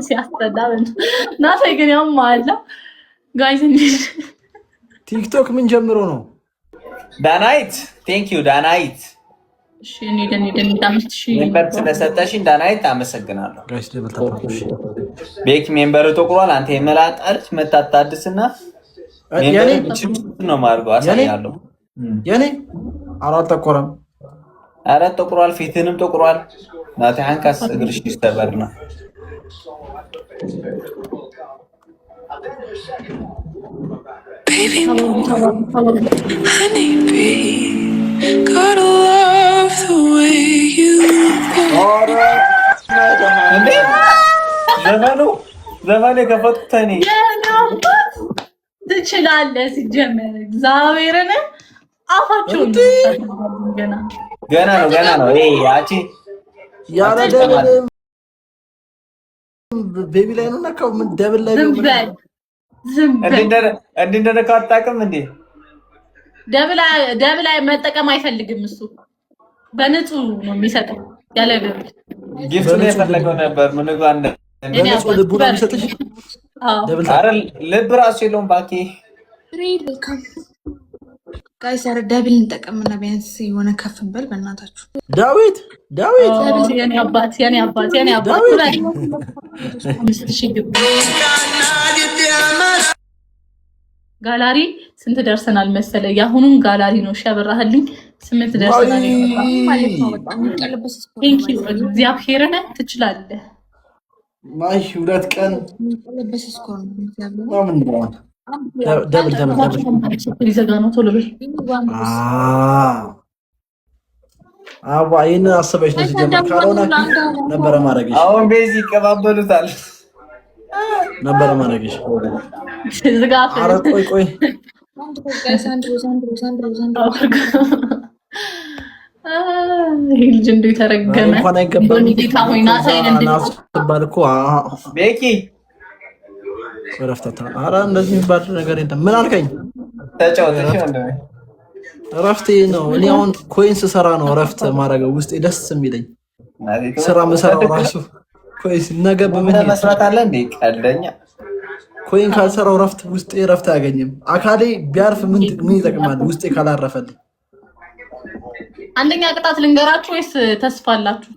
ሲያስጠላ ናታይ ግን ያው ማለ ጋይስ ቲክቶክ ምን ጀምሮ ነው? ዳናይት ቴንክ ዩ ዳናይት። እሺ እኔ ደን ታምስት ሺ ሜምበር ስለሰጠሽኝ ዳናይት አመሰግናለሁ። ጋይስ ደብል ታፕሽ ቤክ ሜምበር ተቆሯል። አንተ የመላጣልሽ መታታድስና ያኔ ነው ማርጎ አሳያለሁ። ያኔ አልጠቆረም። አረ ተቆሯል፣ ፊትንም ተቆሯል። ናቲ አንካስ እግርሽ ይስተበርና Baby, honey bee, gotta love the way you ዘፈኑ ከፈትኩት እኔ ትችላለህ። ሲጀመር እግዚአብሔርን አፋቸው ገና ነው። ይሄ ያቺ ያለ ደብል ቤቢ ላይ ነው ነካው። ምን ደብል ላይ ነው? ዝም በል እንደ አታውቅም እንዴ? ደብል ላይ መጠቀም አይፈልግም እሱ። በንጹህ ነው የሚሰጠው። ያለ ደብል ጊፍት ነው የፈለገው ነበር። ምን ጋር በንጹህ ልቡ ነው የሚሰጥሽ። አረ ልብ ራሱ የለውም ባኪ። ጋይስ አረ ደብል እንጠቀምና ቢያንስ የሆነ ከፍ እንበል በእናታችሁ። ዳዊት የኔ አባት ጋላሪ ስንት ደርሰናል መሰለ? የአሁኑም ጋላሪ ነው ሸብራህልኝ 8 ደርሰናል ማለት ነው። በጣም ቀለበስ እግዚአብሔርን ትችላለህ። ማይ 2 ቀን ቀለበስ ስኮር ነው ደብል ሊዘጋ ነው። ቶሎ በል ይህንን አስበሽ ነው ሲጀምር። ካልሆነ ነበረ ማድረግሽ። አሁን ቤዚ ይቀባበሉታል ነበረ ማድረግሽ። ኧረ ቆይ ይህ ልጅ እንዴት ተረገመ። እንኳን አይገባም እኮ ቤኪ ረፍተታ። ኧረ እንደዚህ የሚባል ነገር የለም። ምን አልከኝ? ተጫወተሽ እንደ እረፍቴ ነው። እኔ አሁን ኮይን ስሰራ ነው እረፍት ማድረገው። ውስጤ ደስ የሚለኝ ስራ መሰራው ራሱ ኮይን ነገ በምን መስራት አለ እንዴ? ቀልደኛ ኮይን ካልሰራው እረፍት ውስጤ እረፍት አያገኝም። አካሌ ቢያርፍ ምን ይጠቅማል? ውስጤ ካላረፈልኝ። አንደኛ ቅጣት ልንገራችሁ ወይስ ተስፋ አላችሁ?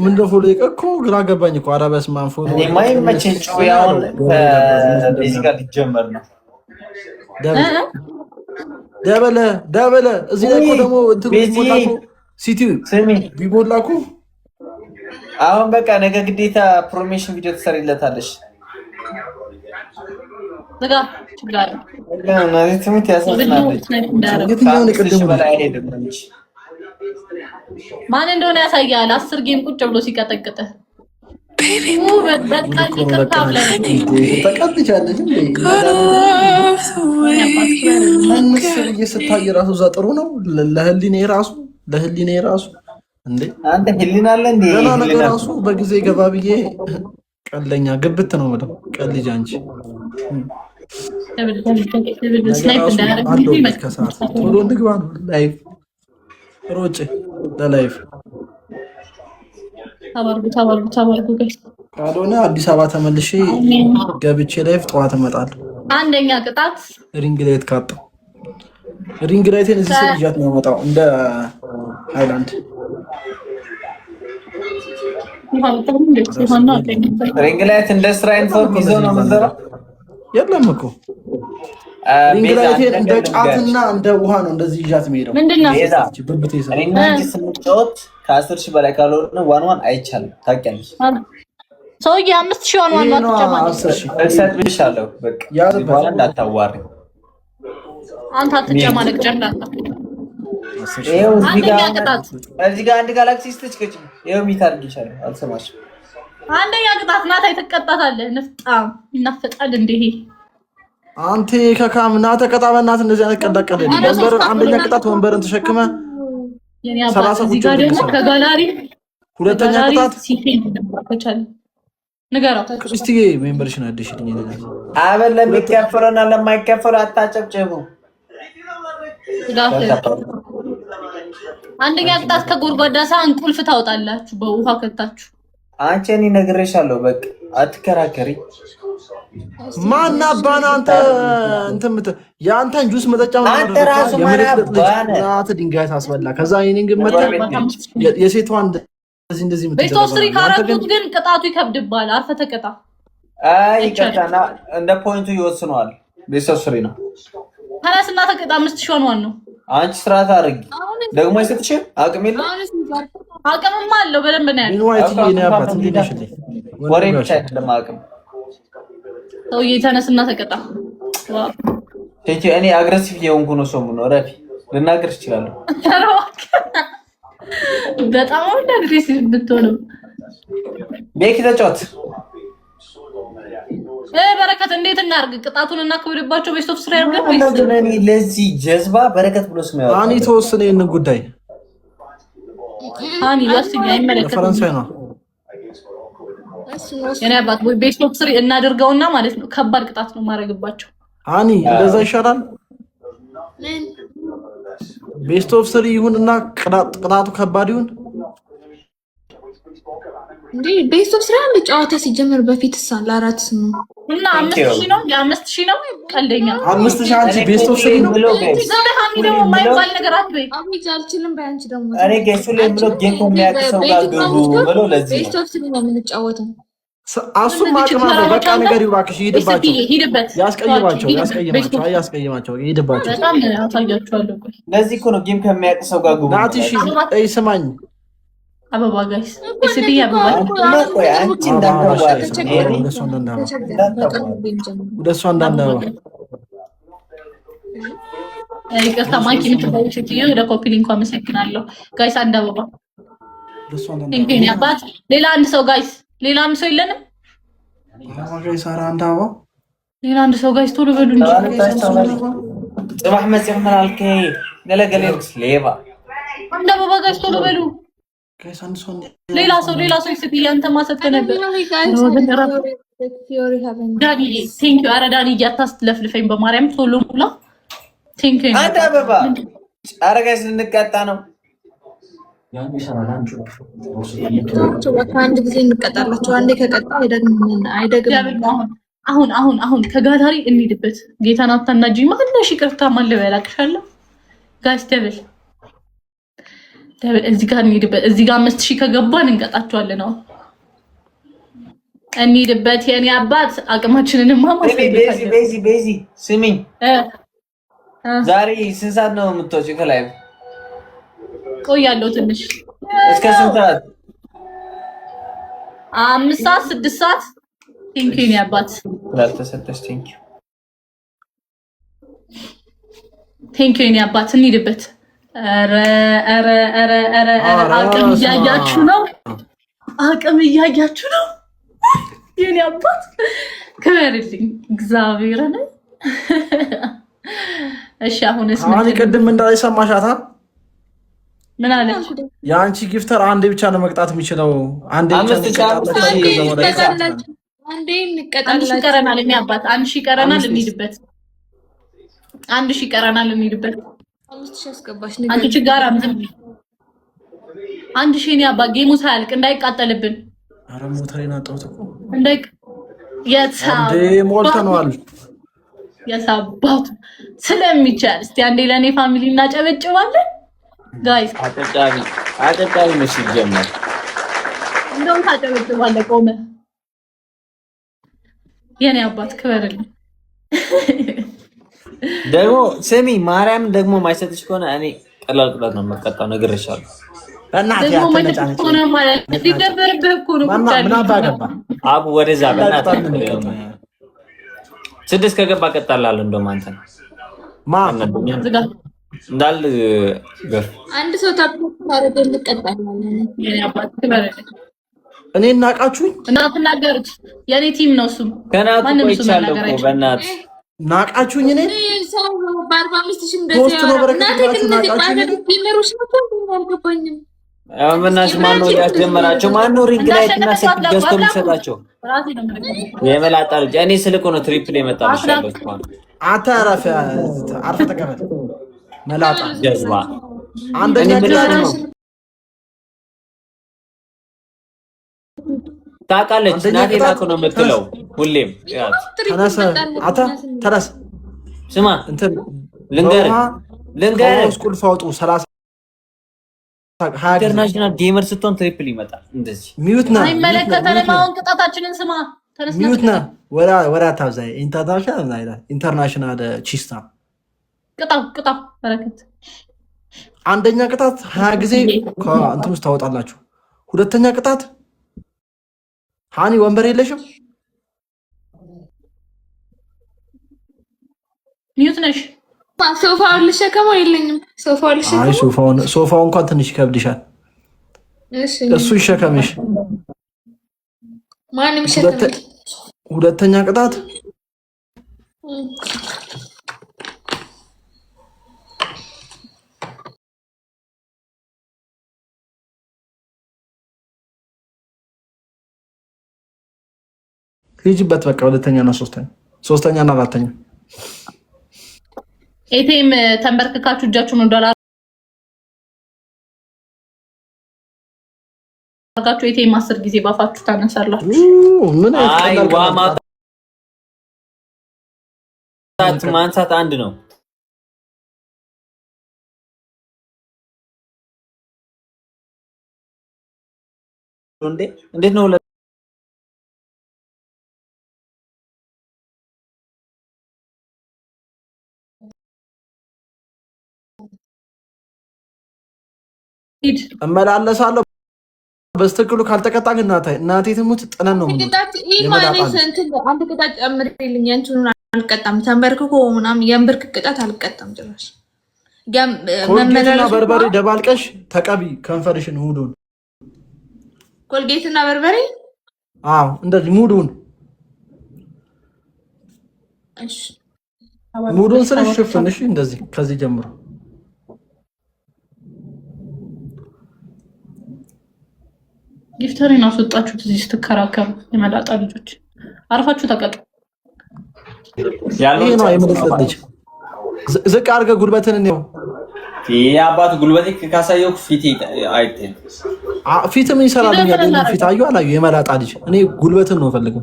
ምን ደፎ እኮ ግራ ገባኝ እኮ። ኧረ በስመ አብ ፎሎ የማይመቸኝ ጩያውን ከዚህ ጋር ሊጀመር ነው። ደበለ እዚህ ላይ እኮ ደግሞ እንትኑ ቢሞላኩ ሲቲ ቢሞላኩ አሁን በቃ ነገ ግዴታ ፕሮሞሽን ቪዲዮ ትሰሪለታለሽ። ዘጋ ችግር ማለት ትምት ያሳዝናለች። የትኛውን ቅድም በላይ አይሄድም እንጂ ማን እንደሆነ ያሳያል። 10 ጌም ቁጭ ብሎ ሲቀጠቅጥ በቃ ይቅርታ ብለህ ተቀጥቻለሽ እንዴ? እየስታይ ራሱ እዛ ጥሩ ነው። ለህሊኔ ራሱ እንዴ አንተ ህሊና አለ እንዴ? ገና ነገር ራሱ በጊዜ ገባ ብዬ ቀለኛ ግብት ነው ማለት ቀልጅ አንቺ ቶሎ እንግባ ነው ላይቭ ሮጬ ለላይቭ ታባርጉ ካልሆነ አዲስ አበባ ተመልሼ ገብቼ ላይቭ ጠዋት እመጣለሁ። አንደኛ ቅጣት ሪንግ ላይት ካጣው ሪንግ ላይትን እዚህ ስር ይዣት ነው የምወጣው እንደ ሃይላንድ ሪንግ ላይት እንደ ስራይን ፎርም ይዘው ነው የምንዘራው። የለም እኮ ሪንግ ላይትን እንደ ጫትና እንደ ውሃ ነው እንደዚህ ይዣት የምሄደው። ምንድነው ብብቴ ሰው እኔና አንቺ ስንጫወት ከ10,000 በላይ ካልሆነ ዋን አይቻልም። ታውቂያለሽ ሰውዬ 5,000 ዋን ተጨማሪ 10,000 እሰጥብሻለሁ። በቃ በኋላ እንዳታዋሪ አንተ አትጨማለቅ ጨላታ። ይሄው እዚህ ጋር አንድ ጋላክሲ ስትጭቅጭ ይሄው ሚታርግሻለሁ። አልሰማሽም? አንደኛ ቅጣት ናታ ትቀጣታለህ። ንፍጣም ይናፈጣል እንዴ ይሄ አንተ ከካም ና ተቀጣ። በእናት እንደዚህ አይነት ቀላቀለ ወንበር አንደኛ ቅጣት ወንበርን ተሸክመ የኔ አባት እዚህ ጋር ደግሞ ከጋላሪ ሁለተኛ ቅጣት ከቻለ ንገራው። እስቲ ሜምበርሽን አድሽልኝ ይላል። አበል ለሚከፈረና ለማይከፈረ አታጨብጨቡ። አንደኛ ቅጣት ከጎርጓዳ ሳህን ቁልፍ ታወጣላችሁ በውሃ ከታችሁ አንቺ እኔ ነግሬሻለሁ። በቃ አትከራከሪ። ማን አባና አንተ እንትን የአንተን ጁስ መጠጫ አንተ ራሱ ማናት ድንጋይ ታስበላ። ከዛ እኔን ግን መጣ የሴቷን እንደዚህ ቤስት ኦፍ 3 ካረኩት ግን ቅጣቱ ይከብድባል። አርፈህ ተቀጣ። አይ ይቀጣና እንደ ፖይንቱ ይወስነዋል። ቤስት ኦፍ 3 ነው። ተነስና ተቀጣ። 5000 ነው። አንቺ ስርዓት አድርጊ። ደግሞ አይሰጥሽም አቅም የለም። አቅምማ አለው በደንብ ነው ያለው። ኢንዋይት ይነባት እንዴሽ ወሬ ብቻ አይደለም አቅም። ሰውዬ ተነስና ተቀጣ። እኔ አግሬሲቭ የሆንኩ ነው። ሰው ነው ረፊ ልናገር ይችላል። በጣም አግሬሲቭ ብትሆንም ቤኪ ተጫወት። በረከት እንዴት እናርግ? ቅጣቱን እናክብርባቸው። ቤስት ኦፍ 3 ያርገን ወይስ ለዚህ ጀዝባ በረከት ብሎ ስም ያወጣ አኒ ተወሰነ ይሄን ጉዳይ አኒ ወስኛ አይመለከትም። ፈረንሳይ ነው የኔ አባት ወይ ቤስት ኦፍ 3 እናድርገውና ማለት ነው። ከባድ ቅጣት ነው ማድረግባቸው። አኒ እንደዛ ይሻላል። ቤስት ኦፍ 3 ይሁንና ቅጣቱ ከባድ ይሁን እንዴ? ቤስት ኦፍ 3 አንድ ጨዋታ ሲጀምር በፊት ለአራት ነው እና 5000 ነው። የ5000 ነው። ቀልደኛ 5000 አንቺ ቤስት ኦፍ 3 ነው ብሎ ዛሬ ሀሚ ደግሞ ማይባል ነገር አትበይ። አብይ አልችልም ባንቺ ደግሞ እኔ ገሱ ላይ ብሎ ጌም የሚያቅሰው ጋር ግቡ ብሎ ለዚህ ቤስት ኦፍ 3 ነው የምንጫወተው። አሱም ማቅማለው በቃ ነገር ይባክሽ ይሄድባቸው። ሂድበት። ያስቀይማቸው ይሄድባቸው። በጣም አሳያችኋለሁ። ቆይ ለዚህ እኮ ነው ጌም ከሚያቅሰው ጋር ግቡ። ናቲሽ እይ ስማኝ አበባ ጋይስ እስቲ አበባ ቆይ አንቺ እንዳታዋል ወደሷ እንዳንዳው ይቅርታ ማኪ የምትባለው ሴትዮ ወደ ኮፒ ሊንኩ አመሰግናለሁ። ጋይስ አንድ አበባ እንግዲህ አባት ሌላ አንድ ሰው ጋይስ ሌላ አንድ ሰው የለንም። ጋይስ አራ አንድ አበባ ሌላ አንድ ሰው ጋይስ ቶሎ በሉ እንጂ ጽባህ መጽሐፍ ማልከ ለለገለክስ ሌባ አንድ አበባ ጋይስ ቶሎ በሉ። ሌላ ሰው ስትይ አንተ ማሰከ ነበር። ዳኒ ቴንክ ዩ። ኧረ ዳኒ እያታስለፍልፈኝ በማርያም ቶሎ ሙላ። ቴንክ ዩ። አንተ አበባ ኧረ ጋይስ ልንቀጣ ነው። አንድ ጊዜ እንቀጣላቸው። አንዴ ከቀጣ አይደግም። አሁን ከጋታሪ እንሂድበት። ጌታን አታናጂ ማነሽ ይቅርታ ማን ልበላቅሻለሁ ጋይስ ደብል እዚህ ጋር እንሂድበት። እዚህ ጋር 5000 ከገባን እንቀጣቸዋለን። ነው እንሂድበት። የኔ አባት አቅማችንንማ ቤዚ ስሚኝ፣ ዛሬ ስንት ሰዓት ነው የምትወጪው ከላይ? ቆያለሁ ትንሽ። እስከ ስንት ሰዓት? 5 ሰዓት 6 ሰዓት። ቴንክ ዩ የኔ አባት ላልተሰጠሽ ቴንክ ዩ የኔ አባት እንሂድበት። ኧረ አቅም እያያችሁ ነው። የኔ አባት ክበርልኝ እግዚአብሔርን። እሺ አሁንስ አሁን ቅድም እንዳይ ሰማሻታ? ምን አለች? የአንቺ ጊፍተር አንዴ ብቻ ነው መቅጣት የሚችለው። አንዴ ብቻ ነው አንዴ እንቀጣላችሁ። ቀረናል የኔ አባት 1000 ቀረናል። እንሂድበት። 1000 ቀረናል። እንሂድበት። 5000 አስገባሽ አንቺ ችጋራም ዝም 1000 ነው ያባ ጌሙ ሳያልቅ እንዳይቃጠልብን። አረ ሞተሬን አጣሁት እኮ የታብ ሞልተነዋል። የሳባቱ ስለሚቻል እስቲ አንዴ ለኔ ፋሚሊ እናጨበጭባለን ጋይስ። አጨብጫቢ ነው ሲጀመር። እንደውም ታጨበጭባለህ ቆመ። የኔ አባት ክበርልኝ። ደግሞ ስሚ ማርያም ደግሞ ማይሰጥሽ ከሆነ እኔ ቀላል ቅጣት ነው የምቀጣው። ነግሬሻለሁ። በእናትህ ያተነጫነጭ ሊደበርብህ እኮ ነው። ምን አባገባ አቡ ወደዛ በእናትህ 6 ከገባ ቀጣላለሁ። እንደውም አንተ ማን እንዳል ገፍ አንድ ሰው ታረደ እንቀጣለን። የኔ አባት ክበርልኝ። እኔ እናቃችሁኝ እናትናገሩት የኔ ቲም ነው እሱ ከናቱ ቆይቻለሁ እኮ በእናትህ ናቃችሁኝ። እኔ ሰው በ45000 ፖስት ነው በረከታችሁ ናቃችሁኝ። በእናትሽ ማነው ያስጀመራቸው? ማነው ሪንግ ላይ እና ሴት ገዝቶ የሚሰጣቸው? የመላጣ ልጅ እኔ ስልክ ነው ትሪፕል የመጣልሽ ያለው ማለት አታረፈ አርፈ ተቀበል መላጣ ጀዝባ አንደኛ ታውቃለች። ናቴ ናት ነው የምትለው ሁሌም። ተነስ አታ ተነስ። ስማ እንትን ልንገርህ ቁልፍ አውጡ 30 ኢንተርናሽናል ጌመር ስትሆን ትሪፕል ይመጣል። እንደዚህ ሚዩት ና አይመለከተንም። አሁን ቅጣታችንን ስማ። ተነስ ሚዩት ና ወራ ታብዛይ ኢንተርናሽናል ቺስታ ቅጣው በረከት። አንደኛ ቅጣት 20 ጊዜ ከእንትን ውስጥ ታወጣላችሁ። ሁለተኛ ቅጣት ሃኒ ወንበር የለሽም ሚዩት ነሽ። ሶፋውን ልሸከመው የለኝም። ሶፋው እንኳን ትንሽ ይከብድሻል። እሱ ይሸከምሽ። ማንም ይሸከም። ሁለተኛ ቅጣት ሂጂበት በቃ። ሁለተኛና ሶስተኛና አራተኛ ኤቲኤም ተንበርክካችሁ እጃችሁን ወደኋላ አርጋችሁ ኤቲኤም 10 ጊዜ ባፋችሁ ታነሳላችሁ። ምን ማንሳት አንድ ነው። እንዴት ነው? እመላለሳለሁ በስተክሉ ካልተቀጣ ግን እናቴ ትሙት ጥለን ነው አንድ ቅጣት ጨምርልኝ። ያንቺን አልቀጣም። ተንበርክኮ ምናምን የእንብርክ ቅጣት አልቀጣም ጭራሽ። ኮልጌትና በርበሬ ደባልቀሽ ተቀቢ ከንፈርሽን ሙሉን። ኮልጌትና በርበሬ አዎ፣ እንደዚህ ሙሉን ሙሉን ስለሽ ሽፍንሽ እንደዚህ ከዚህ ጀምሮ ጊፍተሪን አስወጣችሁት። እዚህ ስትከራከሩ የመላጣ ልጆች አርፋችሁ ተቀጡ። ይሄ ነው የምልጥልጅ ዝቅ አድርገህ ጉልበትን ነው የአባቱ ጉልበቴ ካሳየው ፊት አይተን ፊት ምን ይሰራልኛል? ፊት አዩ አላዩ የመላጣ ልጅ እኔ ጉልበትን ነው ፈልገው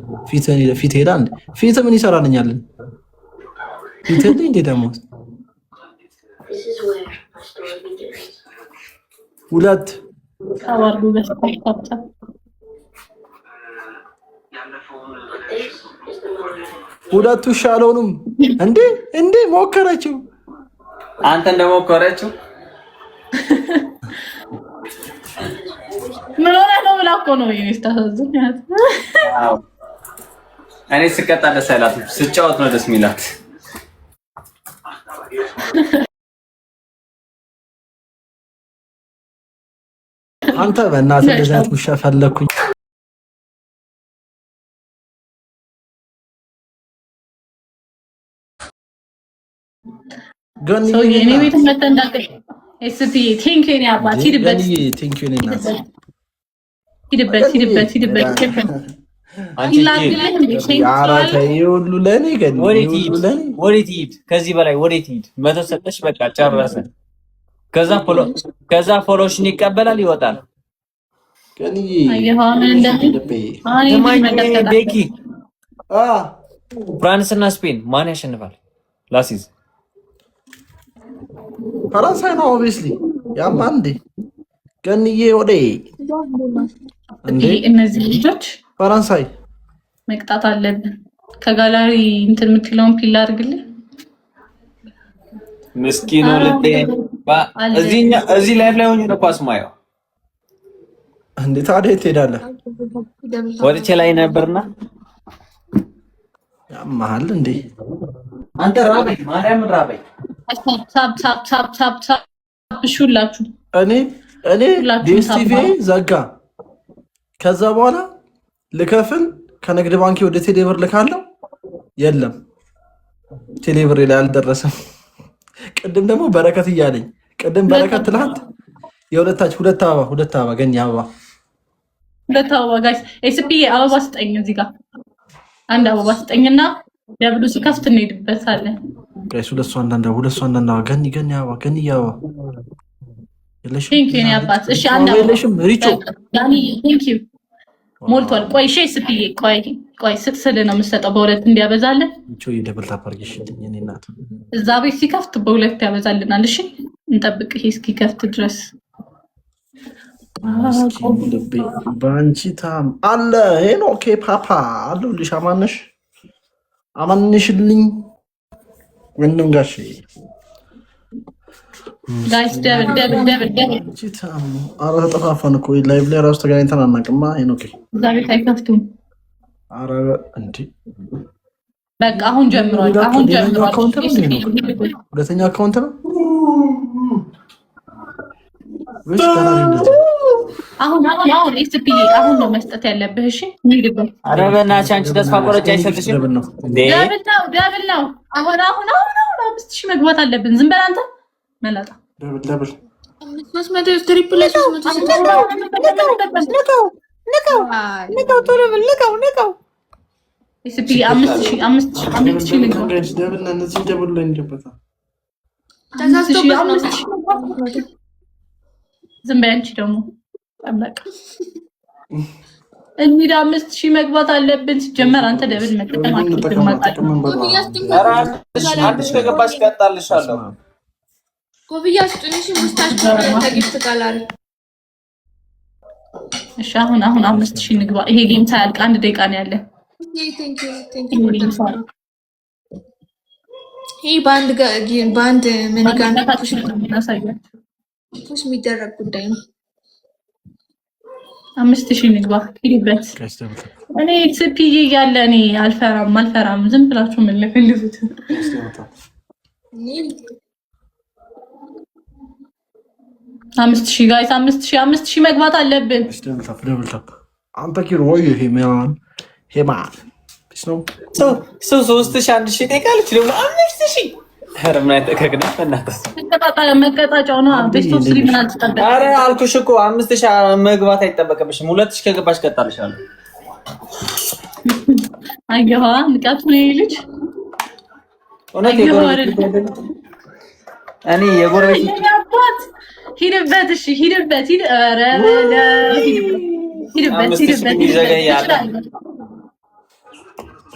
ፊት ሄዳ እንዴ ፊት ምን ይሰራልኛል? ፊት እንዴ ደግሞ ሁለት ታዋርዱ በስታጣ ሁለቱ ሻለውንም እንዴ ሞከረችው። አንተ እንደሞከረችው ምን ሆነ ነው ብላ እኮ ነው የሚስታዘዝ ያት። እኔ ስቀጣ ደስ አይላትም፣ ስጫወት ነው ደስ የሚላት። አንተ በእናትህ እንደዚህ አይነት ውሻ ፈለኩኝ። ግን የኔ ቤት መጣ እንዳቀሽ ኤስፒ ቲንክ የኔ አባት ሂድበት ከዚህ በላይ ወዴት ሂድ? መቶ ሰጠሽ በቃ ጨረሰ። ከዛ ፎሎሽን ይቀበላል ይወጣል። ቤኪ ፍራንስ እና ስፔን ማን ያሸንፋል? ላሲዝ ፈረንሳይ ነው ኦብቪስሊ። ያማ እንዴ ገንዬ ወዴ እንዴ እነዚህ ልጆች ፈረንሳይ መቅጣት አለብን። ከጋላሪ እንትን የምትለውን ፒላ አድርግልኝ። ምስኪኑ ልቤ እዚህ ላይፍ ላይ ሆኜ ነው ኳስ ማየው። እንዴ ታዲያ ትሄዳለህ? ወጥቼ ላይ ነበርና ያማሃል እንዴ አንተ ራበኝ፣ ማርያም ራበኝ። ሳብ እሹላችሁ እኔ ዲኤስቲቪ ዘጋ። ከዛ በኋላ ልከፍል ከንግድ ባንኪ ወደ ቴሌብር ልካለው፣ የለም ቴሌብር ላይ አልደረሰም። ቅድም ደግሞ በረከት እያለኝ በረከት ትላንት የሁለት አበባ ገኝ አበባ ጋይስ ኤስፒ አበባ ስጠኝ። እዚህ ጋር አንድ አበባ ስጠኝና ደብሉ ሲከፍት እንሄድበታለን። ጋይስ ሁለት አንዳንድ ገኝ አበባ ቴንክ ዩ አባት። እሺ አንድ የለሽም ሪቾ ዳኒ ቴንክ ዩ ሞልቷል። ቆይ እሺ ስፒዬ ቆይ ስትስል ነው የምትሰጠው በሁለት እንዲያበዛልን። እቺ የደብል ታፓርጊሽ እኔ እናት እዛ ቤት ሲከፍት በሁለት ያበዛልናል። እሺ እንጠብቅ ይሄ እስኪከፍት ድረስ። ባንቺ ታም አለ ሄኖኬ ፓፓ አለሁልሽ። አማንሽልኝ ወንድም ጋሽ ጋይስ ደብል ቺታም አረ ተጠፋፋን እኮ ላይቭ ላይ ራሱ ተገናኝተን አናውቅማ። ሄኖኬ እዛ ቤት አይከፍቱም። አረ እንዴ በቃ አሁን ጀምሯል። ሁለተኛ አካውንት ነው ወይስ ጋላሪ እንደዚህ? አሁን ኤስፒ አሁን ነው መስጠት ያለብህ። እሺ እንሂድበት። አረ በእናትሽ አንቺ ተስፋ ቆረጫ አይሰጥሽም። ደብል ነው አሁን 5000 መግባት አለብን። ዝም በል አንተ መላጣ። ደብል 300 ትሪፕል 300 ኤስፒ 5000 ደብል ነው። እነዚህ ደብል ላይ እንደበታ ዝም በይ አንቺ ደግሞ ጠበቅ። እንሂድ 5000 መግባት አለብን። ሲጀመር አንተ ደብል መጠቀም አትችልም። ኧረ አንቺ ከገባሽ ቀጣልሻለሁ። ኮፍያ ስጡኝሽ ሙስታሽ ተጊፍት ጋላሪ። እሺ አሁን 5000 ንግባ። ይሄ ጌም ሳያልቅ 1 ደቂቃ ነው ያለ። ይሄ ባንድ ምን ጋር ፑሽ የሚደረግ ጉዳይ ነው። 5000 ንግባ። ሂድበት። እኔ ስፒዬ እያለ እኔ አልፈራም። ዝም ብላችሁ ምን ለፈልፉት። 5000 ጋይስ 5000 መግባት አለብን። አንተ ኪሮ ወይ ሄማን ነው 3000 1000 ጠይቃለች ደግሞ 5000 ኧረ ምን አይተከክነ በእናትህ መቀጣጫው ነው። ቤስት ኦፍ 3 ምን አልተጠበቀ። ኧረ አልኩሽ እኮ 5000 መግባት አይጠበቅብሽም። 2000 ከገባሽ ቀጣልሻለሁ። አየዋ ንቃቱ ነው ልጅ እኔ የጎረቤት ሂድበት። እሺ ሂድበት። ኧረ ሂድበት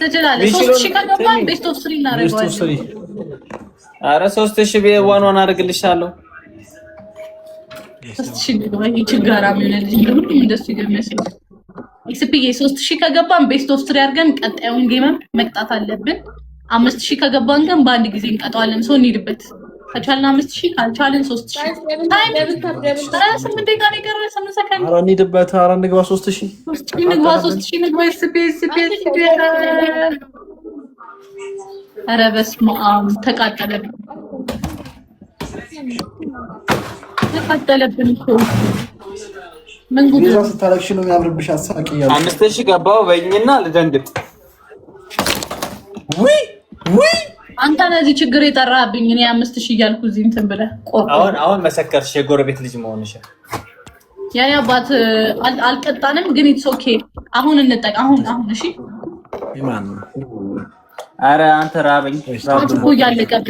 ትችላለህ። 3000 ከገባን ቤስት ኦፍ 3 እናደርገዋለን። ኧረ 3000 በዋን አድርግልሻለሁ። 3000 ገባ። ይችጋራ ምን ልጅ ሁሉም እንደሱ ይገመስል። ኤክስፒዬ 3000 ከገባን ቤስት ኦፍ 3 አድርገን ቀጣዩን ጌም መቅጣት አለብን። 5000 ከገባን ግን በአንድ ጊዜ እንቀጣዋለን። ሰው እንሂድበት። ከቻልን 5000 ካልቻልን 3000 ታይም ስምንት ደቂቃ ነው የቀረው። 8 ሰከንድ። ኧረ እንሂድበት። ኧረ እንግባ 3000 ንግባ። 3000 ንግባ። ስፔስ ኧረ በስመ አብ ተቃጠለብን እኮ ምን ጉድ ነው። ስታለቅሽ ነው የሚያምርብሽ። አሳቂያለሁ። 5000 ገባው በእኝና ልደንግጥ። ወይ አንተ ነዚህ ችግር የጠራብኝ። እኔ 5000 እያልኩ እዚህ እንትን ብለህ አሁን መሰከርሽ የጎረቤት ልጅ መሆንሽ። ያኔ አባት አልቀጣንም ግን ኢትስ ኦኬ። አሁን እንጠቅ አሁን እሺ። ኢማን ኧረ አንተ ራበኝ እኮ እያለቀብኝ